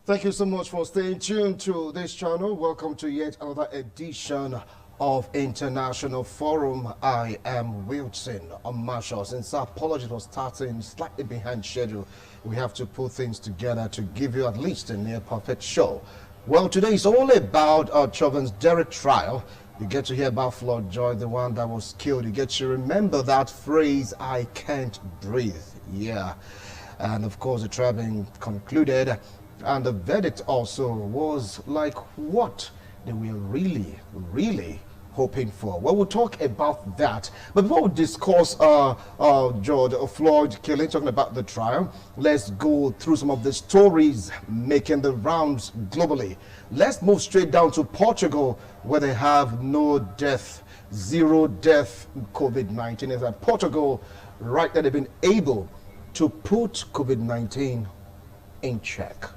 Thank you so much for staying tuned to this channel. Welcome to yet another edition of International Forum. I am Wilson Marshall. Since our apologies for starting slightly behind schedule, we have to put things together to give you at least a near perfect show. Well, today is all about CHAUVIN's Derek trial. You get to hear about Floyd Joy, the one that was killed. You get to remember that phrase, "I can't breathe." Yeah. And of course, the trial being concluded. And the verdict also was like what they were really hoping for. Well, we'll talk about that. But before we discuss George Floyd killing, talking about the trial, let's go through some of the stories making the rounds globally. Let's move straight down to Portugal, where they have no death, zero death COVID-19. Is that Portugal, right, that they've been able to put COVID-19 in check,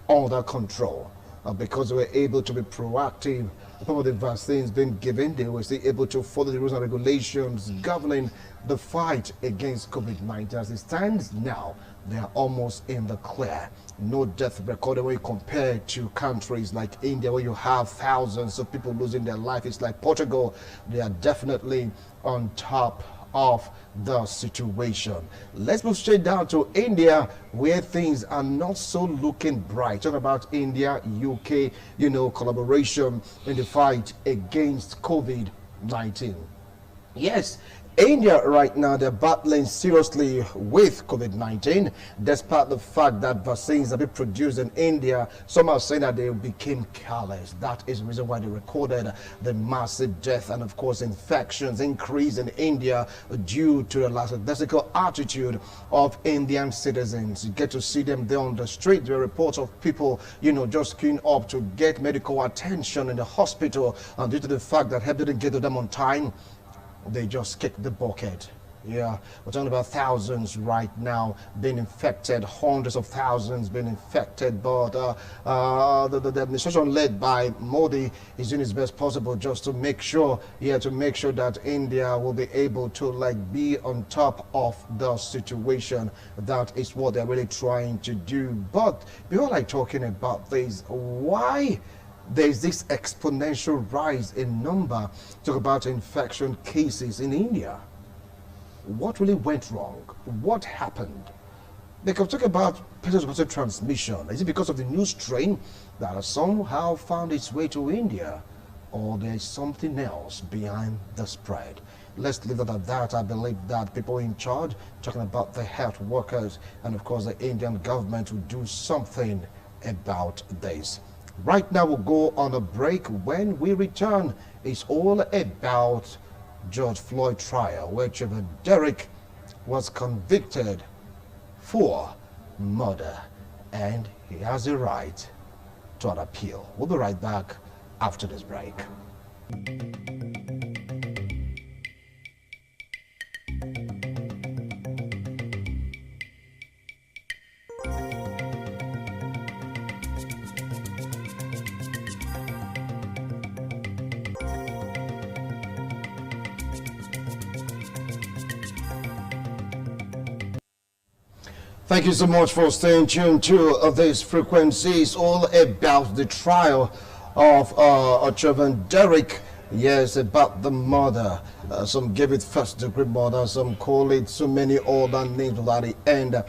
under control, because they were able to be proactive. Some of the vaccines being given, they were still able to follow the rules and regulations governing the fight against COVID-19. As it stands now, they are almost in the clear. No death recorded when you compare to countries like India, where you have thousands of people losing their life. It's like Portugal, they are definitely on top of the situation. Let's move straight down to India, where things are not so looking bright. Talking about India, UK, collaboration in the fight against COVID-19. Yes, India right now, they're battling seriously with COVID-19, despite the fact that vaccines have been produced in India. Some are saying that they became careless. That is the reason why they recorded the massive death and, of course, infections increase in India due to the lackadaisical attitude of Indian citizens. You get to see them there on the street. There are reports of people, just queuing up to get medical attention in the hospital, and due to the fact that help didn't get to them on time, they just kick the bucket. Yeah, we're talking about thousands right now being infected, hundreds of thousands being infected, but the administration led by Modi is doing its best possible just to make sure, that India will be able to be on top of the situation. That is what they're really trying to do. But before talking about this, why there's this exponential rise in number? Talk about infection cases in India. What really went wrong? What happened? Because talk about person-to-person transmission. Is it because of the new strain that has somehow found its way to India, or there's something else behind the spread? Let's leave it at that. I believe that people in charge, talking about the health workers and of course the Indian government, will do something about this. Right now we'll go on a break. When we return, it's all about George Floyd trial, where CHAUVIN Derek was convicted for murder, and he has a right to an appeal. We'll be right back after this break. Thank you so much for staying tuned to this frequency. It's all about the trial of CHAUVIN Derek. Yes, about the murder. Some give it first-degree murder, some call it so many other names, but at the end,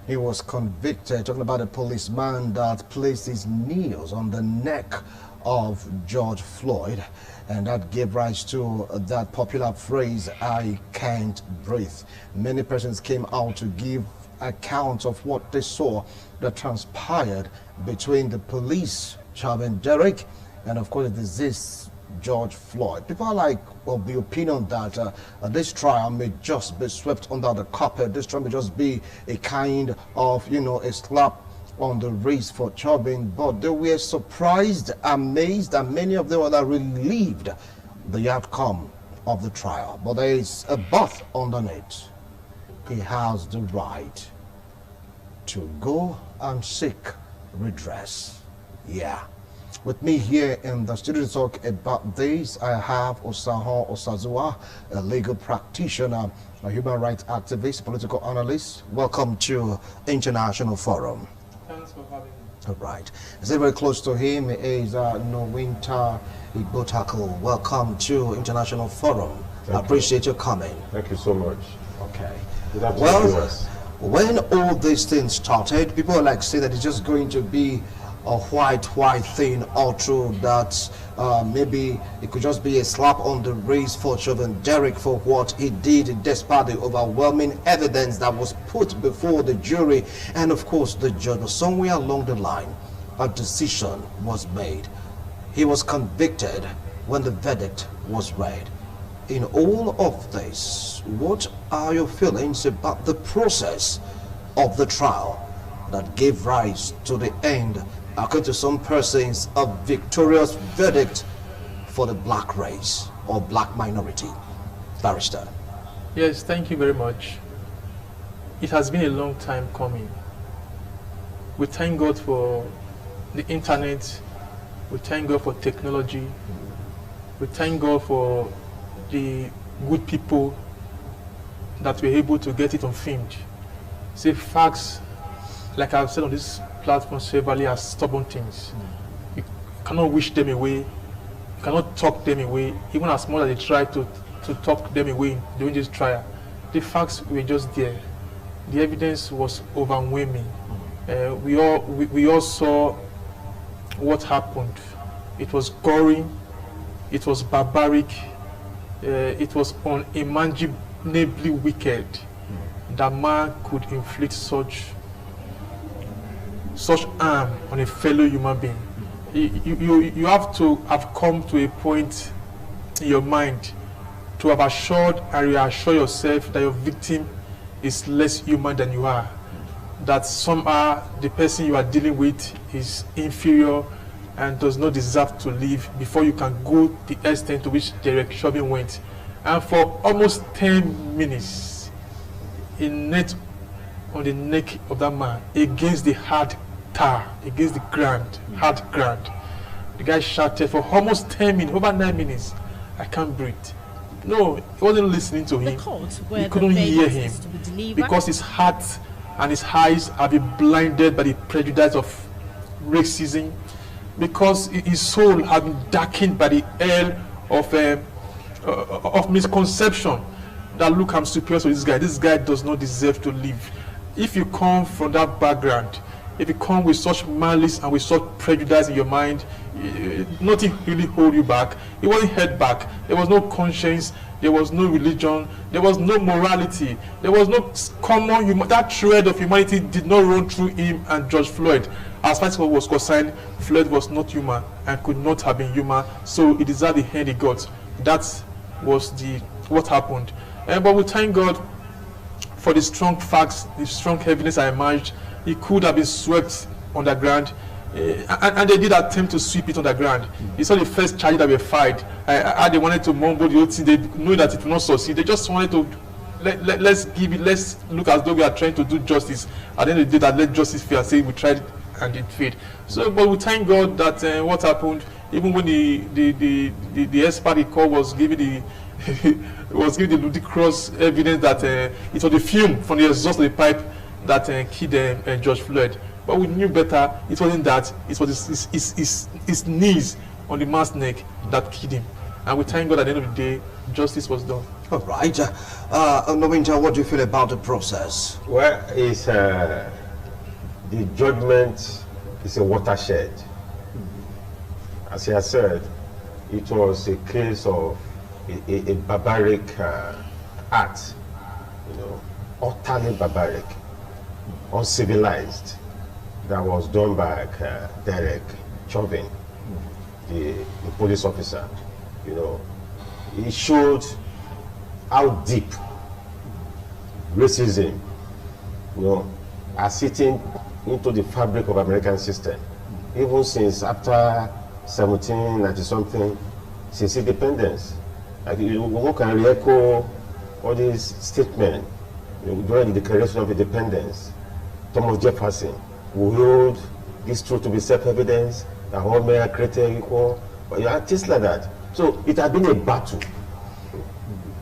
he was convicted. Talking about a policeman that placed his nails on the neck of George Floyd, and that gave rise to that popular phrase, "I can't breathe." Many persons came out to give account of what they saw that transpired between the police, CHAUVIN Derek, and of course the deceased George Floyd. People are of the opinion that this trial may just be swept under the carpet. This trial may just be a kind of, a slap on the wrist for CHAUVIN, but they were surprised, amazed, and many of them were relieved the outcome of the trial. But there is a but underneath. He has the right to go and seek redress. Yeah. With me here in the studio to talk about this, I have Osaho Osazua, a legal practitioner, a human rights activist, political analyst. Welcome to International Forum. Thanks for having me. All right. Is it very close to him is Nowinta Igbotako. Welcome to International Forum. I appreciate your coming. Thank you so much. Okay. Well, when all these things started, people like say that it's just going to be a white thing all through, that maybe it could just be a slap on the wrist for Chauvin Derek for what he did, despite the overwhelming evidence that was put before the jury and of course the judge. But somewhere along the line, a decision was made. He was convicted when the verdict was read. In all of this, what are your feelings about the process of the trial that gave rise to the end, according to some persons, a victorious verdict for the black race or black minority? Barrister. Yes, thank you very much. It has been a long time coming. We thank God for the internet. We thank God for technology. We thank God for the good people that were able to get it on filmed. See, facts, like I've said on this platform severally, are stubborn things. You cannot wish them away. You cannot talk them away. Even as much as they try to talk them away during this trial, the facts were just there. The evidence was overwhelming. We all saw what happened. It was gory. It was barbaric. It was unimaginably wicked that man could inflict such harm on a fellow human being. You have to have come to a point in your mind to have assured and reassure yourself that your victim is less human than you are, that somehow the person you are dealing with is inferior and does not deserve to live, before you can go the extent to which Derek Chauvin went. And for almost 10 minutes, he knelt on the neck of that man against the hard tar, against the hard ground. The guy shouted for almost 10 minutes, over 9 minutes, "I can't breathe." No, he wasn't listening to him. He couldn't hear him because his heart and his eyes have been blinded by the prejudice of racism, because his soul has been darkened by the hell of misconception that, look, I'm superior to this guy does not deserve to live. If you come from that background, if you come with such malice and with such prejudice in your mind, nothing really hold you back. It wasn't held back. There was no conscience. There was no religion. There was no morality. There was no common that thread of humanity did not run through him and George Floyd. As far as what was concerned, Floyd was not human and could not have been human, so he deserved the end he got. That was what happened. But we thank God for the strong facts, the strong evidence that emerged. He could have been swept underground, and they did attempt to sweep it underground. You saw the first charges that were filed. They wanted to mumble the whole thing. They knew that it would not succeed. They just wanted to let's look as though we are trying to do justice. At the end of the day, that let justice fail and say we tried and it failed. So, but we thank God that what happened, even when the expert recall was giving the ludicrous evidence that it was the fume from the exhaust of the pipe that killed George Floyd. But we knew better. It wasn't that. It was his knees on the man's neck that killed him. And we thank God at the end of the day, justice was done. All right. Nowinta, what do you feel about the process? Well, it's the judgment is a watershed. As he has said, it was a case of a barbaric act, utterly barbaric, uncivilized, that was done by Derek Chauvin, the police officer. He showed how deep racism, are sitting into the fabric of American system, even since after 1790 something, since independence. Like one can re-echo all these statements during the Declaration of Independence. Thomas Jefferson, who held this truth to be self-evidence, that all men are created equal, but you have things like that. So it has been a battle,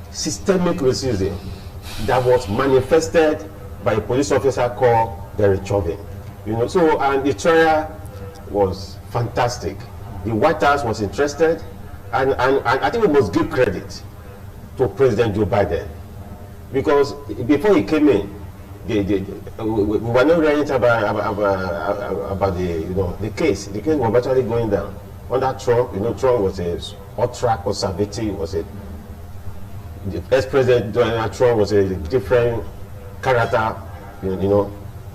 systemic racism, that was manifested by a police officer called Derek Chauvin. You know, so, and the trial was fantastic. The White House was interested, and I think we must give credit to President Joe Biden, because before he came in, we were not ready about the case. The case was actually going down. Under Trump, Trump was a ultra conservative, the ex-president Donald Trump was a different character,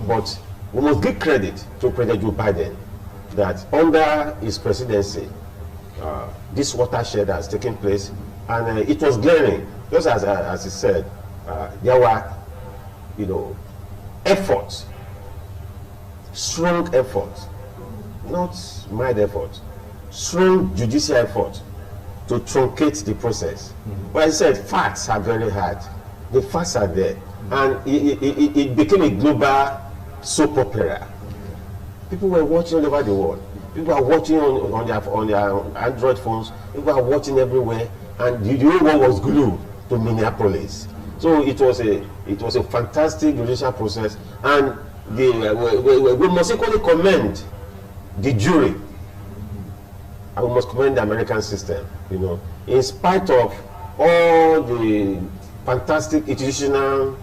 but we must give credit to President Joe Biden that under his presidency, this watershed has taken place, and it was glaring. Just as he said, there were, efforts, strong efforts, not mild efforts, strong judicial efforts to truncate the process. But I said, facts are very hard. The facts are there, and it became a global soap opera. People were watching all over the world. People are watching on their Android phones. People are watching everywhere, and the whole world was glued to Minneapolis. So it was a fantastic judicial process, and we must equally commend the jury, and we must commend the American system. In spite of all the fantastic institutional,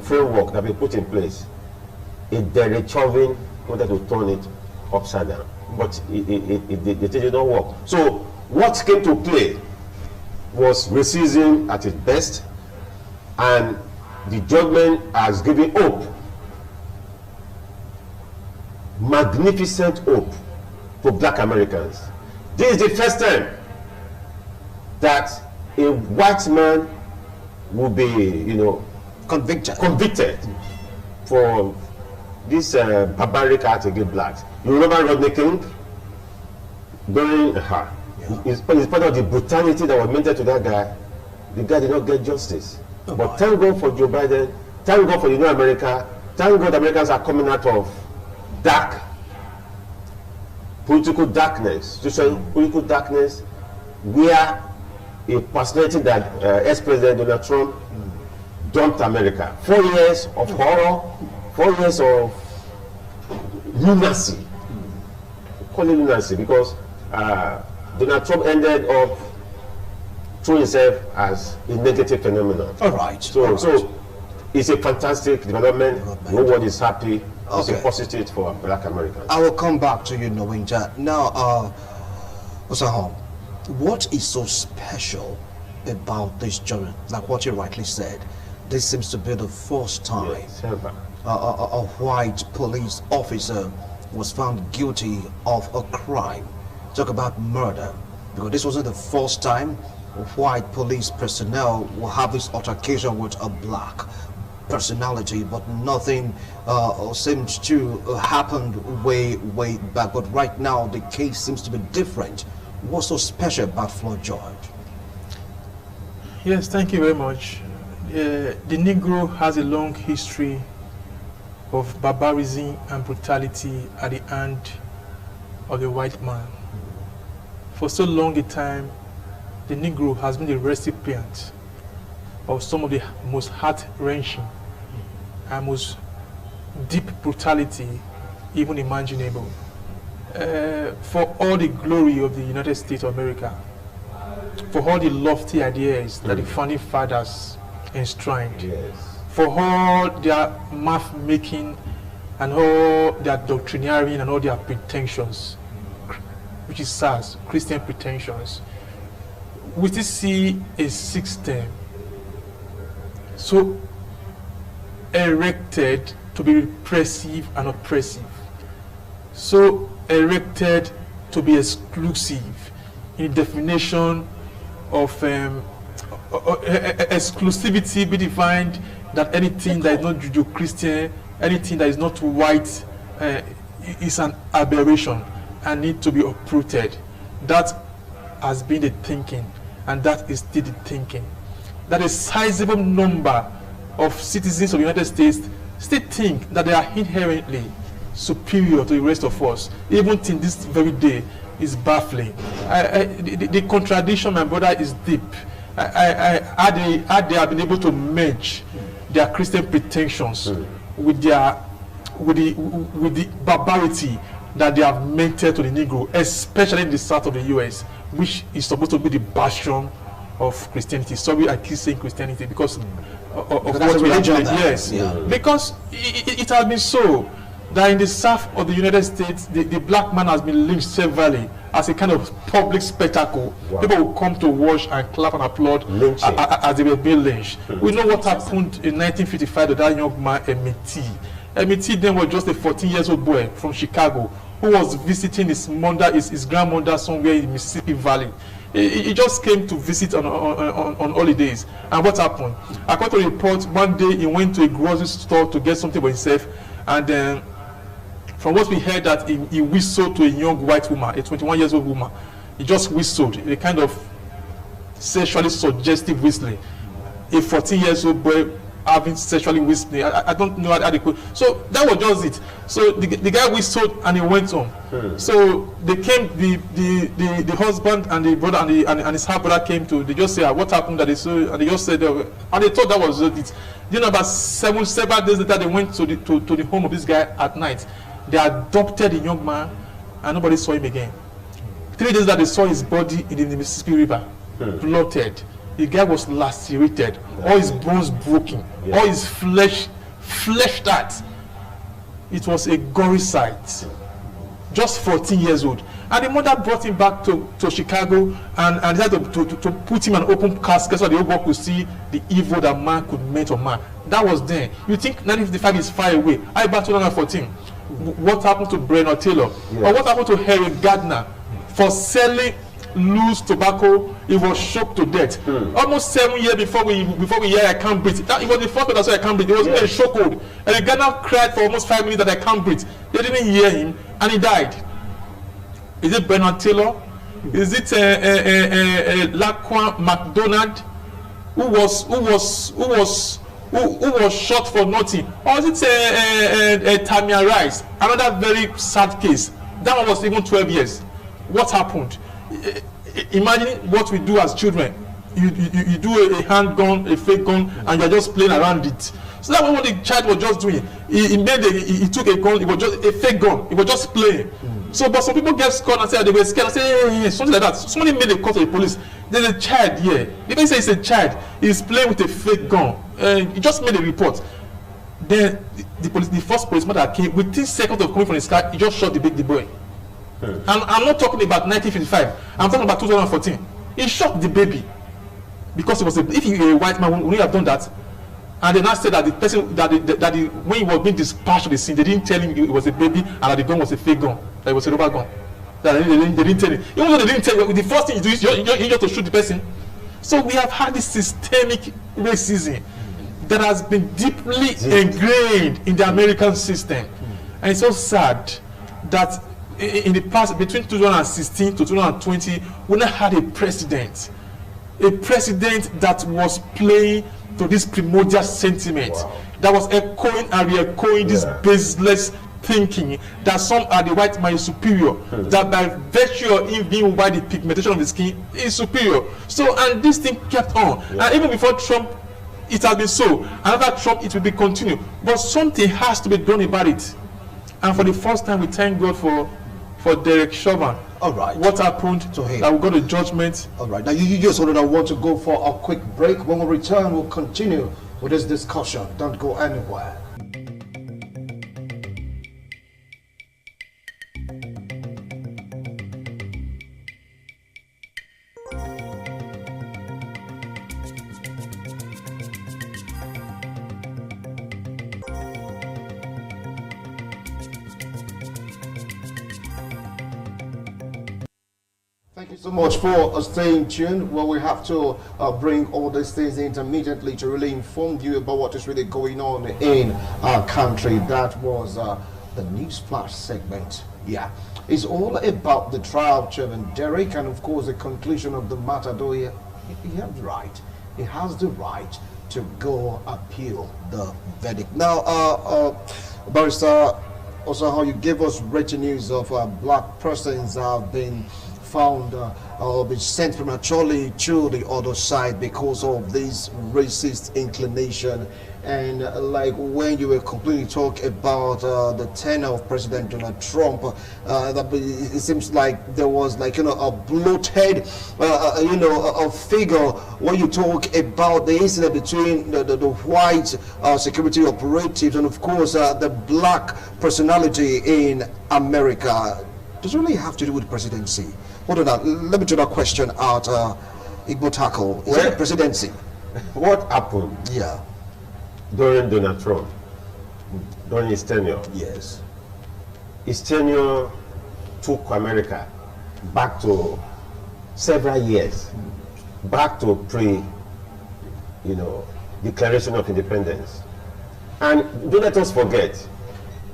framework that we put in place, CHAUVIN wanted to turn it upside down, but it did not work. So what came to play was racism at its best, and the judgment has given hope, magnificent hope, to Black Americans. This is the first time that a white man will be, convicted for this barbaric act against blacks. You remember Rodney King? During it's part of the brutality that was meted to that guy. The guy did not get justice. But thank God for Joe Biden, thank God for the new America, thank God Americans are coming out of dark, political darkness, political darkness, where a personality that ex-president Donald Trump dumped America. 4 years of horror, 4 years of lunacy. Call it lunacy because Donald Trump ended up through himself as a negative phenomenon. All right. So it's a fantastic development. No one is happy. It's a positive for Black Americans. I will come back to you, Winter. Now, Osahom, what is so special about this jury? Like what you rightly said, this seems to be the first time a white police officer was found guilty of a crime. Talk about murder, because this wasn't the first time white police personnel will have this altercation with a black personality, but nothing seems to happen way back. But right now the case seems to be different. What's so special about Floyd George? Yes, thank you very much. The Negro has a long history of barbarism and brutality at the hand of the white man. For so long a time, the Negro has been the recipient of some of the most heart-wrenching and most deep brutality even imaginable. For all the glory of the United States of America, for all the lofty ideas that the founding fathers enshrined, for all their math making and all their doctrinarying and all their pretensions, which is SARS, Christian pretensions, we still see a system so erected to be repressive and oppressive, so erected to be exclusive in definition of exclusivity, be defined that anything that is not Judeo-Christian, anything that is not white is an aberration and need to be uprooted. That has been the thinking, and that is still the thinking. That a sizable number of citizens of the United States still think that they are inherently superior to the rest of us, even till this very day, is baffling. The contradiction, my brother, is deep. Had they have been able to merge their Christian pretensions with their with the barbarity that they have meted to the Negro, especially in the south of the U.S., which is supposed to be the bastion of Christianity. Sorry, I keep saying Christianity because of what we are. Yes, because it has been so that in the south of the United States, the black man has been lynched severally as a kind of public spectacle. Wow. People will come to watch and clap and applaud as they were being lynched. We know what happened in 1955 to that young man, M.T. M.T. then was just a 14-year-old boy from Chicago who was visiting his grandmother somewhere in Mississippi Valley. He just came to visit on holidays. And what happened? According to reports, one day he went to a grocery store to get something for himself, and then from what we heard, that he whistled to a young white woman, a 21-year-old woman. He just whistled, a kind of sexually suggestive whistling. A 14-year-old boy having sexually whistling. I don't know how they could. So that was just it. So the guy whistled and he went on. So they came, the husband and the brother and his half brother came to. They just said, what happened that they saw, and they just said, and they thought that was it. You know, about several days later, they went to the home of this guy at night. They adopted the young man, and nobody saw him again. 3 days later, they saw his body in the Mississippi River, bloated. The guy was lacerated, all his bones broken, all his flesh fleshed out. It was a gory sight. Just 14 years old. And the mother brought him back to Chicago and decided to put him in an open casket so the whole world could see the evil that man could make of man. That was then. You think 1955 is far away. I back 2014. What happened to Breonna Taylor? Or what happened to Harry Gardner for selling loose tobacco? He was choked to death. Almost 7 years before we hear I can't breathe. It was the first one that said I can't breathe. He was in a chokehold. And the Gardner cried for almost 5 minutes that I can't breathe. They didn't hear him, and he died. Is it Breonna Taylor? Is it Laquan McDonald who was shot for nothing? Or is it Tamia Rice? Another very sad case. That one was even 12 years. What happened? Imagine what we do as children. You do a handgun, a fake gun, and you're just playing around it. So that's what the child was just doing. He took a gun, it was just a fake gun, it was just playing. So, but some people get scared and say they were scared and say, hey, something like that. Somebody made a call to the police. There's a child here. If they say it's a child, he's playing with a fake gun. He just made a report. Then the first policeman that came, within seconds of coming from his car, he just shot the boy. And I'm not talking about 1955. I'm talking about 2014. He shot the baby because it was if you were a white man, wouldn't you have done that? And then I said that the person when he was being dispatched to the scene, they didn't tell him it was a baby and that the gun was a fake gun, that it was a rubber gun. That they didn't tell him. Even though they didn't tell you, the first thing you do is you just to shoot the person. So we have had this systemic racism that has been deeply ingrained in the American system, and it's so sad that in the past, between 2016 to 2020, we now had a president that was playing to this primordial sentiment, that was echoing and re-echoing this baseless thinking that some are the white man is superior, that by virtue of him being white, the pigmentation of the skin is superior. So, and this thing kept on, and even before Trump, it has been so. Another Trump, it will be continued, but something has to be done about it. And for the first time, we thank God for Derek Chauvin. All right. What happened to him? That we got a judgment. All right. Now you just sort of want to go for a quick break. When we return, we'll continue with this discussion. Don't go anywhere. Thank you so much for staying tuned. Well, we have to bring all these things intermittently to really inform you about what is really going on in our country. That was the News Flash segment. Yeah, it's all about the trial of CHAUVIN Derek, and of course the conclusion of the matter. Though he has right, he has the right to go appeal the verdict. Now, Barrister, also how you gave us breaking news of black persons have been found be sent prematurely to the other side because of this racist inclination. And like when you were completely talking about the tenure of President Donald Trump, it seems like there was like, a bloated, a figure when you talk about the incident between the white security operatives and of course the black personality in America. Does it really have to do with presidency? Hold on now, let me throw that question out. Igbo Tackle, is it presidency? What happened? Yeah. During Donald Trump, during his tenure. Yes. His tenure took America back to several years, back to Declaration of Independence. And don't let us forget,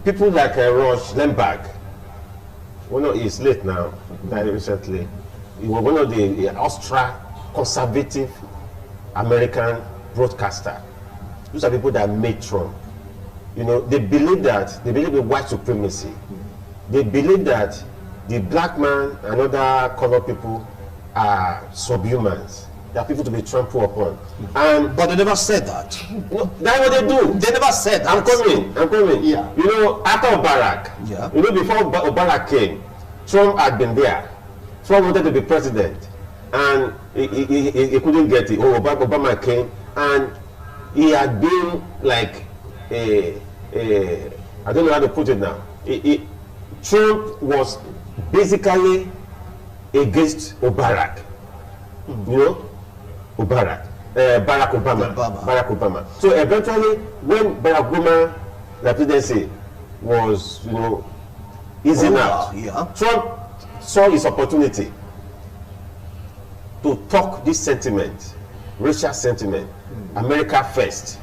people like Rush Limbaugh, he's late now, died recently. He was one of the ultra-conservative American broadcaster. Those are people that made Trump. They believe in white supremacy. They believe that the black man and other colored people are subhumans. They are people to be trampled upon. But they never said that. No, that's what they do. They never said that. I'm coming. Yeah. After Obarak, before Obarak came, Trump had been there. Trump wanted to be president, and he couldn't get it. Obama came, and he had been like I don't know how to put it now. Trump was basically against Obarak. Barack Obama. So eventually, when Barack Obama, the presidency was, easing out, Trump saw his opportunity to talk this sentiment, racial sentiment, America first,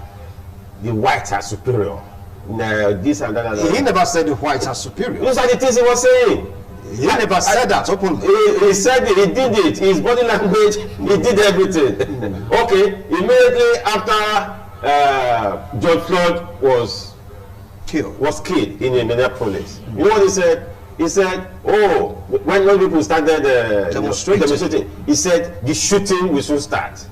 the whites are superior. This and that. He never said the whites are superior. Those are the things he was saying. He never said that openly. He said it, he did it. His body language, he did everything. Okay, immediately after George Floyd was killed in Minneapolis. You know what he said? He said, when people started demonstrating, he said the shooting will soon start.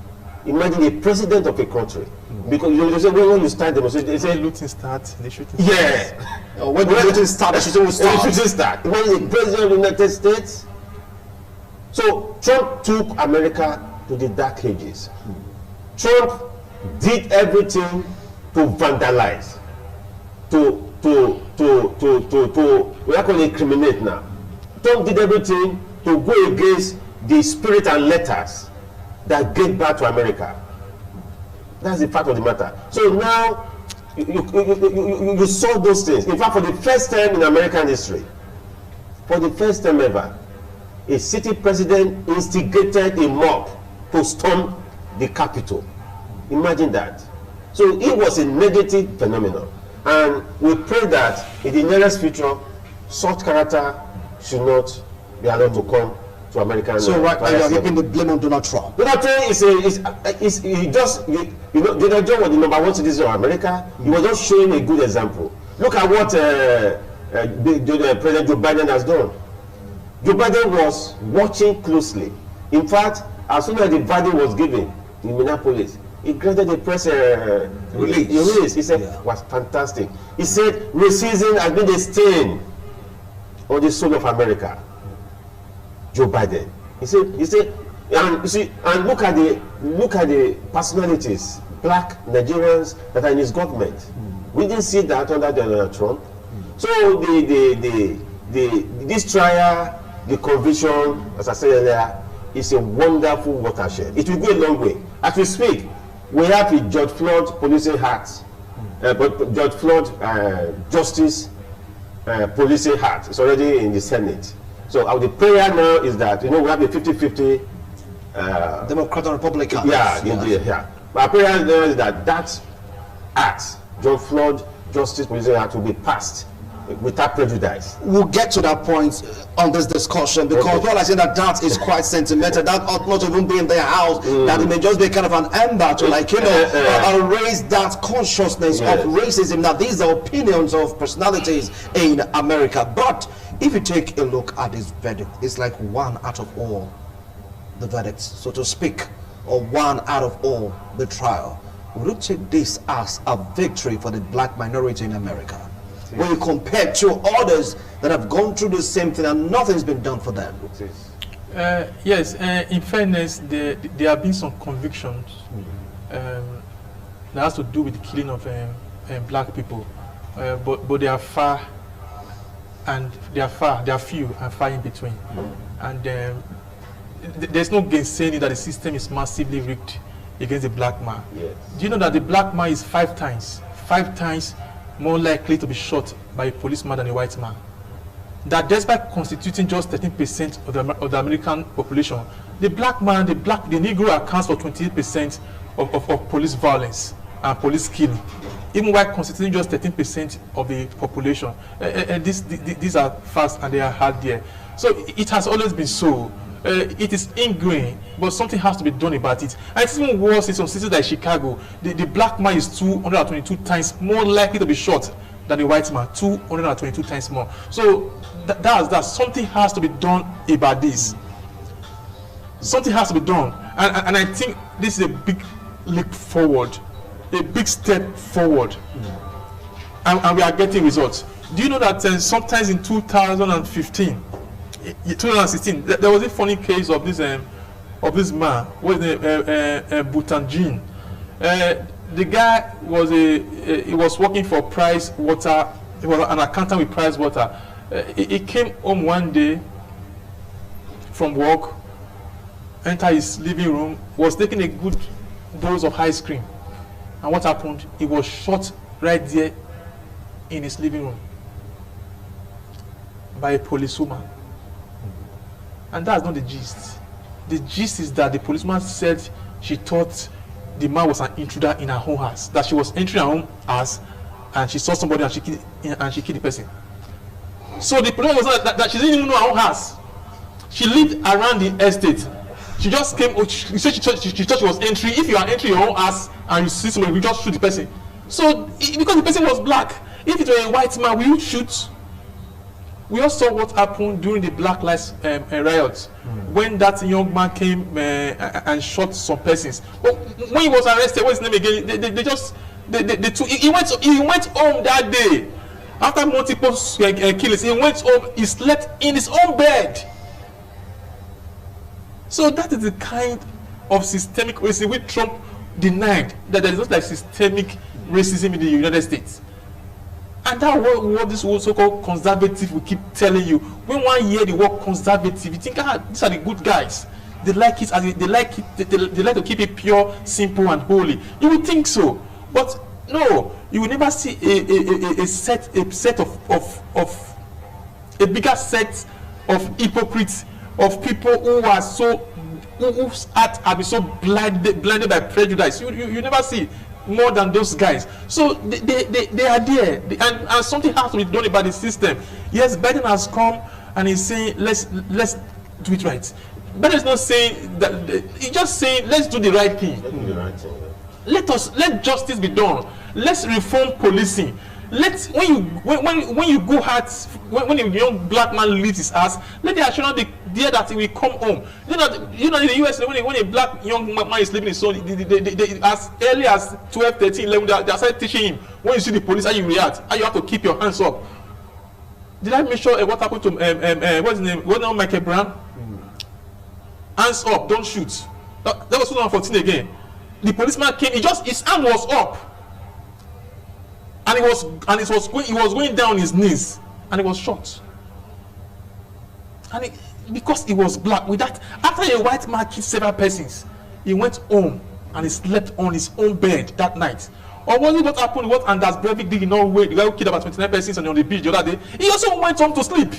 Imagine the president of a country. Because you say when you start demonstrating, they say looting starts, the shooting starts. Yeah. When the looting starts, the shooting will start. The shooting start. When the president of the United States. So Trump took America to the dark ages. Trump did everything to vandalize, we are going to incriminate now. Trump did everything to go against the spirit and letters that gave back to America. That's the fact of the matter. So now you saw those things. In fact, for the first time in American history, for the first time ever, a city president instigated a mob to storm the Capitol. Imagine that. So it was a negative phenomenon. And we pray that in the nearest future, such character should not be allowed to come to American. So right now you're giving the blame on Donald Trump. Donald Trump Donald Trump was the #1 citizen of America. He was just showing a good example. Look at what President Joe Biden has done. Joe Biden was watching closely. In fact, as soon as the verdict was given in Minneapolis, he granted the press release. He said it was fantastic. He said racism has been a stain on the soul of America. Joe Biden. He said, and look at the personalities, black Nigerians that are in his government. We didn't see that under Donald Trump. So this trial, the conviction, as I said earlier, is a wonderful watershed. It will go a long way. As we speak, we have the George Floyd Policing Act, George Floyd Justice Policing Act. It's already in the Senate. So the prayer now is that we have a 50-50 Democrat and Republican. Yeah. Our prayer now is that act, George Floyd Justice Policing Act, will be passed without prejudice. We'll get to that point on this discussion because while I say that is quite sentimental, that ought not even be in their house, that it may just be kind of an ember to raise that consciousness of racism. Now these are opinions of personalities in America, but If you take a look at this verdict, it's like 1 out of all the verdicts, so to speak, or 1 out of all the trial. Would you take this as a victory for the black minority in America? When you compare to others that have gone through the same thing and nothing's been done for them? Yes, in fairness, there have been some convictions that has to do with the killing of black people, but they are far, and they are few and far in between, and there's no gainsaying that the system is massively rigged against the black man. Yes. Do you know that the black man is 5 times more likely to be shot by a policeman than a white man? That despite constituting just 13% of the American population, the black man, the Negro accounts for 28% of police violence and police killing, even while constituting just 13% of the population. These are facts and they are hard there. So it has always been so. It is ingrained, but something has to be done about it. And it's even worse in some cities like Chicago. The black man is 222 times more likely to be shot than the white man, 222 times more. So that's something has to be done about this. Something has to be done, and I think this is a big leap forward, a big step forward, and we are getting results. Do you know that sometimes in 2015, 2016, there was a funny case of this man, what is the Butanjin. The guy was he was working for Price Water. He was an accountant with Price Water. He came home one day from work, entered his living room, was taking a good dose of ice cream, and what happened? He was shot right there in his living room by a policewoman. And that's not the gist. The gist is that the policeman said she thought the man was an intruder in her own house, that she was entering her own house and she saw somebody and she killed the person. So the policeman was that she didn't even know her own house. She lived around the estate. She just came, she said she thought she was entering. If you are entering your own house and you see somebody, you just shoot the person. So because the person was black, if it were a white man, will you shoot? We all saw what happened during the Black Lives riots, when that young man came and shot some persons. But when he was arrested, what's his name again? He went home that day after multiple killings. He went home. He slept in his own bed. So that is the kind of systemic racism which Trump denied, that there is not like systemic racism in the United States. And that's what this so-called conservative will keep telling you. When one hear the word conservative, you think, these are the good guys. They like it, they like to keep it pure, simple, and holy. You would think so, but no. You will never see a bigger set of hypocrites, of people who are whose hearts have been so blinded by prejudice. You never see more than those guys. So they are there, and something has to be done about the system. Yes, Biden has come and he's saying let's do it right. Biden is not saying that, he's just saying let's do the right thing. Let justice be done. Let's reform policing. When you go out, when a young black man leaves his house, let the assurance be there that he will come home. You know in the US, when a black young man is living in his soul, they as early as 12, 13, 11, they started teaching him, when you see the police, how you react, how you have to keep your hands up. Did I make sure what happened to what's his name? What's the name? Michael Brown? Hands up, don't shoot. That was 2014 again. The policeman came, his hand was up. And he was going down his knees, and he was shot. And because he was black, with that, after a white man killed several persons, he went home and he slept on his own bed that night. Or was it what happened? What Anders Breivik did in Norway? The guy who killed about 29 persons on the beach the other day. He also went home to sleep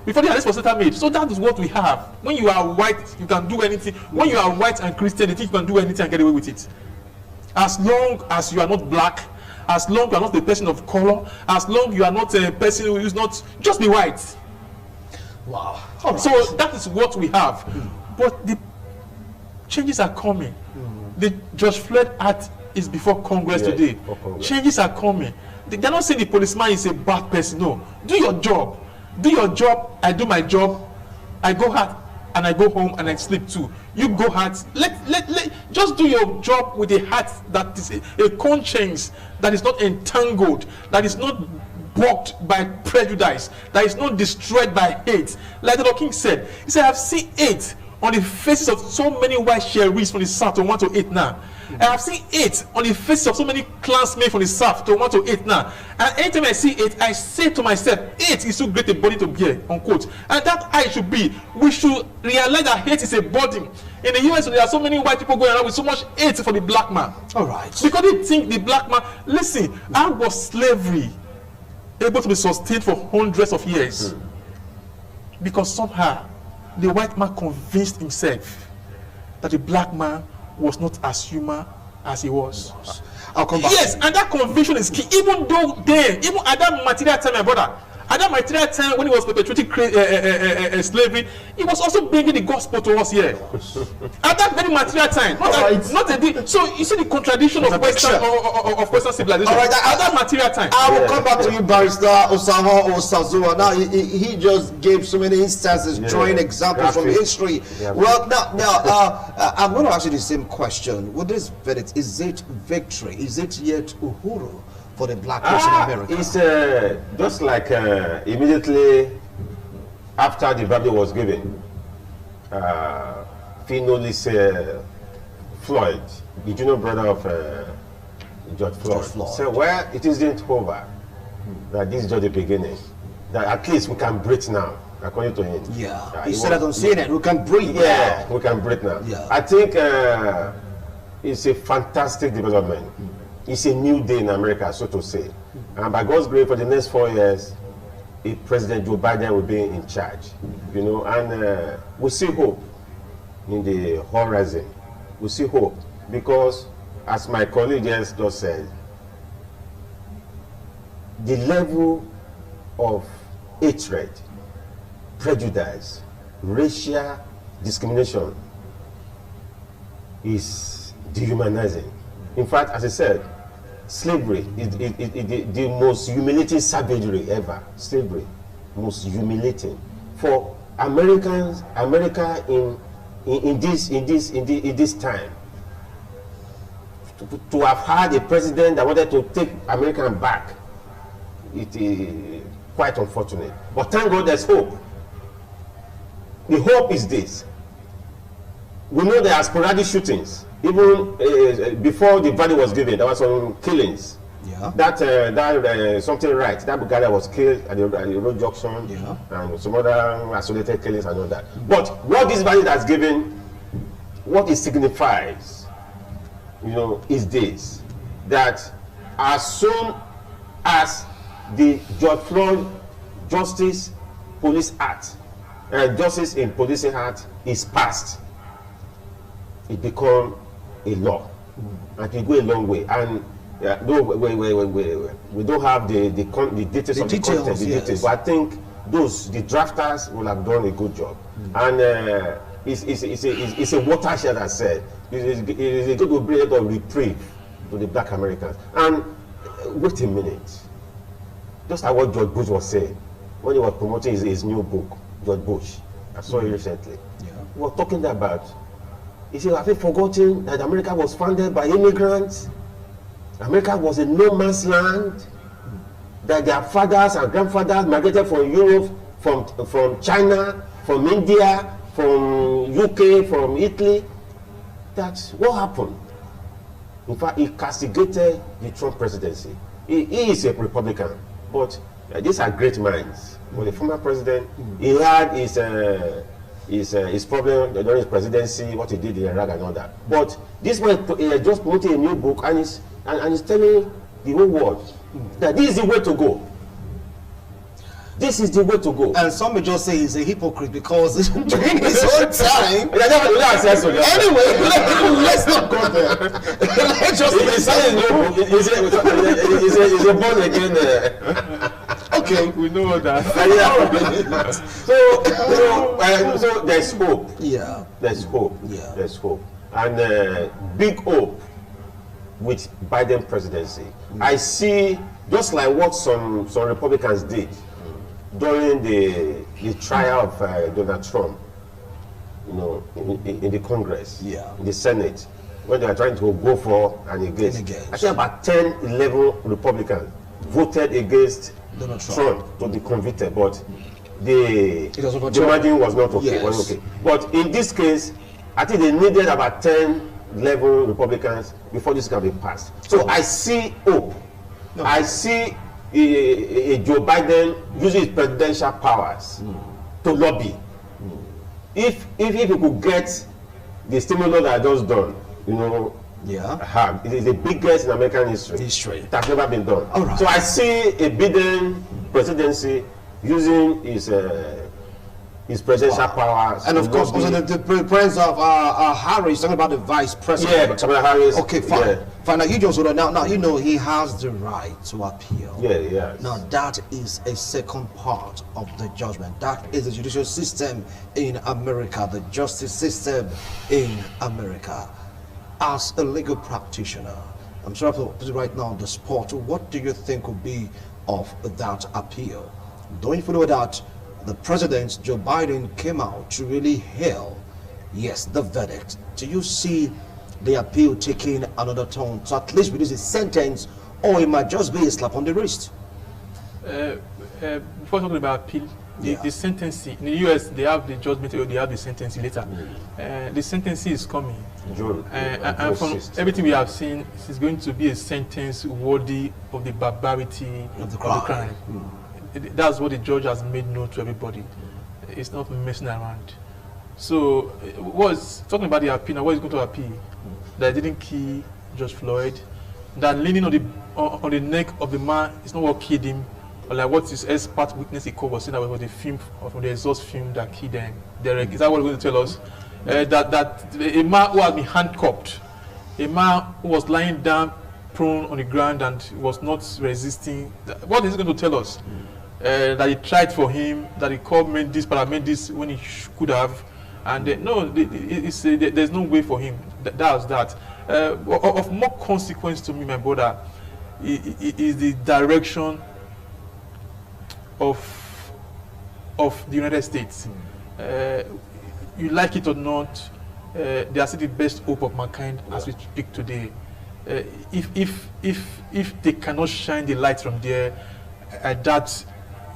before the arrest was made. So that is what we have. When you are white, you can do anything. When you are white and Christian, you think you can do anything and get away with it. As long as you are not black, as long as you are not a person of color, as long as you are not a person who is not, just be white. Wow. Right. So that is what we have. But the changes are coming. The George Floyd Act is before Congress today. Changes are coming. They're not saying the policeman is a bad person. No. Do your job. Do your job, I do my job, I go hard and I go home and I sleep too. You go hard, just do your job with a heart that is a conscience that is not entangled, that is not blocked by prejudice, that is not destroyed by hate. Like the Lord King said, he said, I've seen hate on the faces of so many white sheriffs from the south to 1 to 8 now. And I've seen hate on the faces of so many clansmen from the south to 1 to 8 now. And anytime I see hate, I say to myself, hate is too great a body to bear, unquote. And that I should be. We should realize that hate is a burden. In the US, there are so many white people going around with so much hate for the black man. All right. Because they think the black man, listen, how was slavery able to be sustained for hundreds of years? Because somehow the white man convinced himself that the black man was not as human as he was. I'll come back. Yes, and that conviction is key. Even though then, even at that material time, my brother, at that material time when he was perpetrating slavery, he was also bringing the gospel to us here. At that very material time, not a day. So you see the contradiction of Western civilization. All right, at that material time. I will come back to you, Barrister Osama Osazua. Now he just gave so many instances, drawing examples from history. Yeah. Well, now I'm going to ask you the same question. With this verdict, is it victory? Is it yet uhuru for the black person in America? It's just like immediately after the verdict was given, Phenolis Floyd, the junior brother of George Floyd, said, well, it isn't over, that this is just the beginning, that at least we can breathe now, according to him. Yeah, he said that on CNN, we can breathe Yeah, now. we can breathe now. Yeah. I think it's a fantastic development. It's a new day in America, so to say. And by God's grace, for the next 4 years, President Joe Biden will be in charge. You know, and we see hope in the horizon. We see hope because, as my colleague just said, the level of hatred, prejudice, racial discrimination is dehumanizing. In fact, as I said, slavery is the most humiliating savagery ever. Slavery, most humiliating for Americans. America in this time to have had a president that wanted to take America back. It is quite unfortunate. But thank God, there's hope. The hope is this: we know there are sporadic shootings. Even before the verdict was given, there was some killings. Yeah. That something right. That guy that was killed at the road junction, and some other isolated killings and all that. But what this verdict has given, what it signifies, you know, is this: that as soon as the George Floyd Justice Police Act, Justice in Policing Act is passed, it becomes a law, and it go a long way. And no, we don't have the details of the content, details, but I think the drafters will have done a good job. And it's a watershed, as I said. It's going to bring a lot of reprieve to the black Americans. And wait a minute, just like what George Bush was saying when he was promoting his new book, George Bush. I saw it recently. We were talking about, he said, have you forgotten that America was founded by immigrants? America was a no man's land, that their fathers and grandfathers migrated from Europe, from China, from India, from UK, from Italy. That's what happened. In fact, he castigated the Trump presidency. He is a Republican, but these are great minds. When the former president, he had his problem during his presidency, what he did in Iraq and all that. But this man just promoted a new book, and he's telling the whole world that this is the way to go. This is the way to go. And some may just say he's a hypocrite because during his own time. Anyway, let's not go there. Let's just he's a born again. Okay, we know that. So there's hope. Yeah. There's hope. Yeah. There's hope. And big hope with Biden presidency. I see, just like what some Republicans did during the trial of Donald Trump, you know, in the Congress, in the Senate, when they were trying to go for and against. I think about 10, 11 Republicans voted against Donald Trump to be convicted, but the margin was not okay. Yes. Was okay. But in this case, I think they needed about 10, 11 Republicans before this can be passed. So I see hope. No. I see a Joe Biden using his presidential powers to lobby. If he could get the stimulus that I just done, you know, it is the biggest in American history. It has never been done. All right. So I see a Biden presidency using his presidential powers. And of course, also the presence of Harris, talking about the vice president. Yeah, Kamala Harris. Okay, fine. Yeah. Fine. Now, you just now you know he has the right to appeal. Yeah. Now, that is a second part of the judgment. That is the judicial system in America, the justice system in America. As a legal practitioner, I'm sure I'll put it right now on the spot. What do you think will be of that appeal? Don't you know that the president, Joe Biden, came out to really hail, yes, the verdict? Do you see the appeal taking another turn to at least reduce a sentence, or it might just be a slap on the wrist? Before talking about appeal, the sentencing in the US, they have the judgment or they have the sentencing later. The sentencing is coming, and from everything we have seen, it's going to be a sentence worthy of the barbarity of the crime. That's what the judge has made known to everybody. It's not messing around. So, what's talking about the appeal? Now, what is going to appeal? That didn't kill George Floyd. That leaning on the neck of the man is not what killed him. Or like what his expert witness he called was saying that was the film, or from the exhaust film that killed them. Derek, is that what you're going to tell us? That a man who has been handcuffed, a man who was lying down prone on the ground and was not resisting. What is he going to tell us? That he tried for him, that he called Mendes, paramedics when he could have, and there's no way for him. That's that. Of more consequence to me, my brother, is the direction of the United States. You like it or not, they are still the best hope of mankind as we speak today. If they cannot shine the light from there, I doubt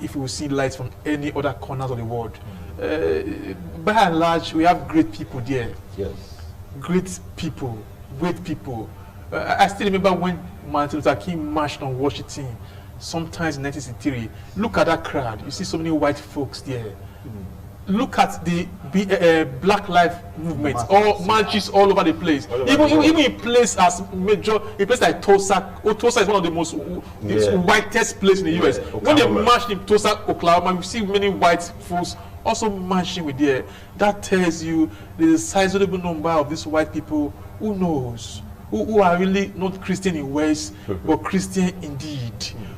if we will see lights from any other corners of the world. By and large, we have great people there. Yes. Great people, great people. I still remember when Martin Luther King marched on Washington, sometimes in 1963. Look at that crowd. You see so many white folks there. Look at the Black Lives Movement, all marches all over the place. Even in place as major, a place like Tulsa. Tulsa is one of the most whitest places in the US. When they marched in Tulsa, Oklahoma, you see many white folks also marching with there. That tells you there's a sizable number of these white people who knows, who are really not Christian in ways, but Christian indeed,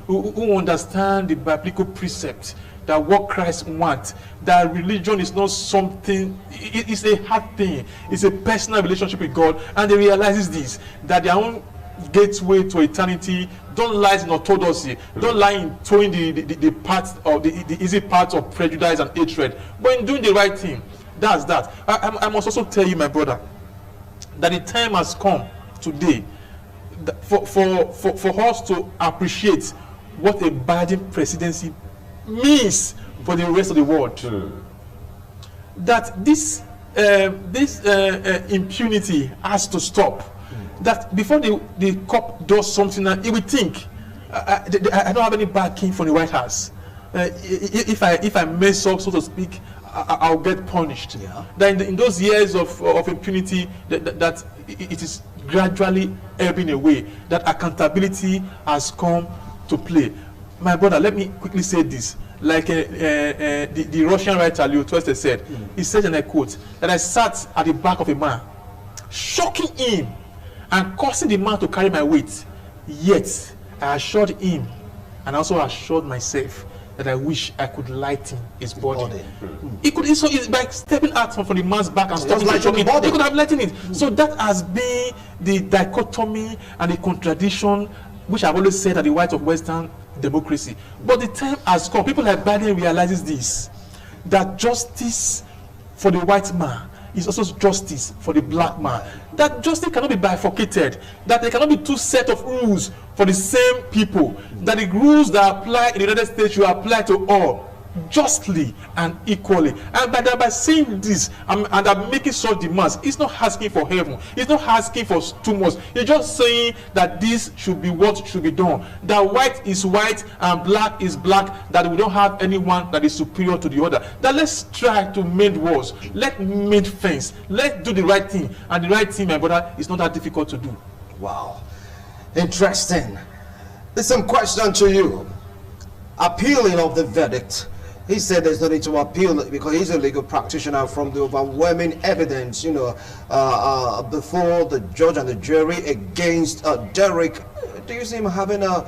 who understand the biblical precept that what Christ wants, that religion is not something, it's a hard thing, it's a personal relationship with God, and they realize this, that their own gateway to eternity don't lie in orthodoxy, don't lie in towing the parts of the easy parts of prejudice and hatred, but in doing the right thing. That's that. I must also tell you, my brother, that the time has come today for us to appreciate what a Biden presidency means for the rest of the world. That this impunity has to stop. That before the cop does something, he will think, I don't have any backing from the White House. If I mess up, so to speak, I'll get punished. That in those years of impunity, that it is gradually ebbing away. That accountability has come to play. My brother, let me quickly say this. Like the Russian writer Leo Tolstoy said, he said, and I quote, that I sat at the back of a man, shocking him and causing the man to carry my weight. Yet I assured him, and also assured myself, that I wish I could lighten his body. He could, so by stepping out from the man's back and stopping the choking, he could have lightened it. So that has been the dichotomy and the contradiction, which I've always said that the white of Western democracy. But the time has come. People like Biden realizes this, that justice for the white man is also justice for the black man. That justice cannot be bifurcated. That there cannot be two sets of rules for the same people. That the rules that apply in the United States should apply to all, justly and equally. And by saying this and I'm making such demands, it's not asking for heaven, it's not asking for too much. It's just saying that this should be what should be done, that white is white and black is black, that we don't have anyone that is superior to the other. That let's try to mend walls, let's mend fence, let's do the right thing. And the right thing, my brother, is not that difficult to do. Wow, interesting. There's some question to you. Appealing of the verdict. He said there's no need to appeal because he's a legal practitioner from the overwhelming evidence, before the judge and the jury against Derek. Do you see him having a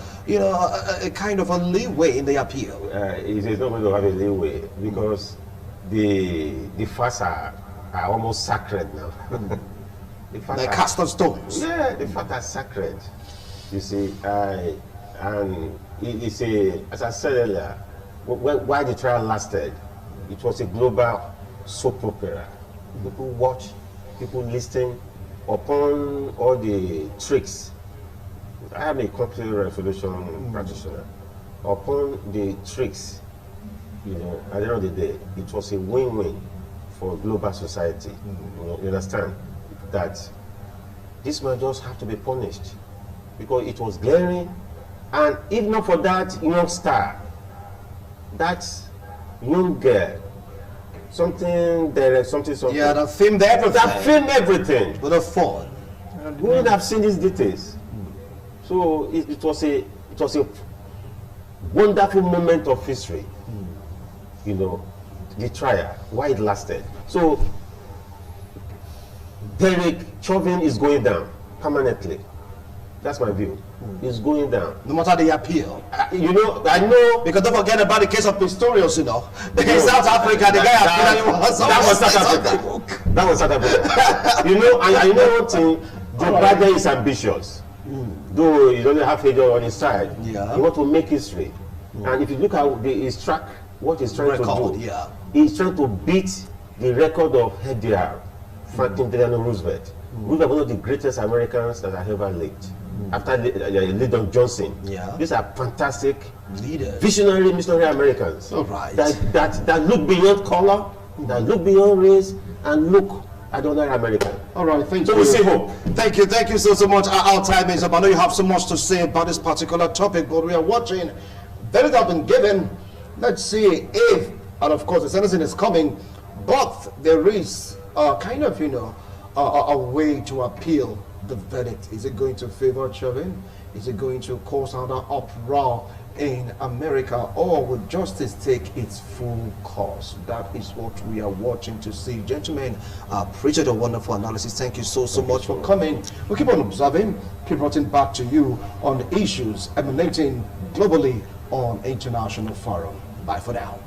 kind of a leeway in the appeal? He's not going to have a leeway because the facts are almost sacred now. They cast on stones. Yeah, the facts are sacred. You see, and it's as I said earlier, why the trial lasted, it was a global soap opera. People watch, people listen upon all the tricks. I am a conflict resolution practitioner. Upon the tricks, at the end of the day, it was a win-win for global society. You understand that this man just have to be punished because it was glaring, and if not for that young star, that young girl, something. Yeah, that filmed everything. That filmed everything. With a phone. We would have seen these details. So it was a wonderful moment of history. The trial, why it lasted. So Derek Chauvin is going down permanently. That's my view. It's going down. No matter the appeal. I know. Because don't forget about the case of Pistorius, In South Africa, the guy appealed. That was South Africa. That was South Africa. And I know one thing, Joe Biden is ambitious. Though he doesn't have failure on his side. Yeah. He wants to make history. And if you look at his track, what he's trying to do, he's trying to beat the record of FDR, Franklin Delano Roosevelt. Roosevelt, one of the greatest Americans that have ever lived. After Lyndon Johnson, these are fantastic leaders, visionary, missionary Americans. All right. That look beyond color, that look beyond race, and look at other American. All right, thank you. So we see hope. Thank you so much. Our time is up. I know you have so much to say about this particular topic, but we are watching. Verdict have been given. Let's see if, and of course, the sentencing is coming, but there is kind of, a way to appeal the verdict. Is it going to favor Chauvin? Is it going to cause another uproar in America, or will justice take its full course? That is what we are watching to see. Gentlemen, appreciate a wonderful analysis. Thank you so much for coming. We'll keep on observing, keep writing back to you on issues emanating globally on International Forum. Bye for now.